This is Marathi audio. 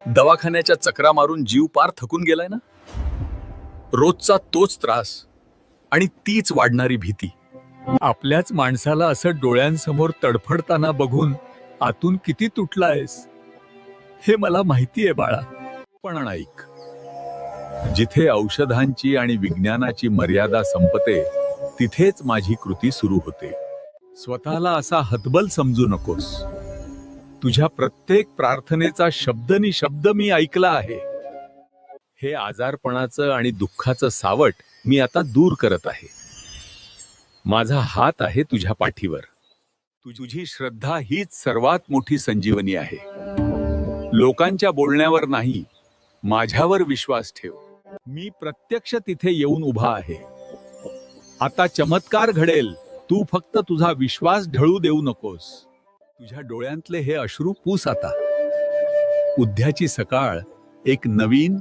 दवाखान्याच्या चक्रा मारून जीव पार थकून गेलाय ना. रोजचा तोच त्रास आणि तीच वाढणारी भीती. आपल्याच माणसाला असं डोळ्यांसमोर तडफडताना बघून आतून किती तुटलायस हे मला माहितीये बाळा. पण ऐक, जिथे औषधांची आणि विज्ञानाची मर्यादा संपते तिथेच माझी कृती सुरू होते. स्वतःला असा हतबल समजू नकोस. तुझ्या प्रत्येक प्रार्थनेचा शब्द मी ऐकला आहे. हे आजारपणाचं आणि दुःखाचं सावट मी आता दूर करत आहे. माझा हात आहे तुझ्या पाठीवर. तुझी श्रद्धा हीच सर्वात मोठी संजीवनी आहे. लोकांच्या बोलण्यावर नाही, माझ्यावर विश्वास ठेव. मी प्रत्यक्ष तिथे येऊन उभा आहे. आता चमत्कार घडेल. तू फक्त तुझा विश्वास ढळू देऊ नकोस. तुझ्या डोळ्यांतले हे अश्रू पुस आता. उद्याची सकाळ एक नवीन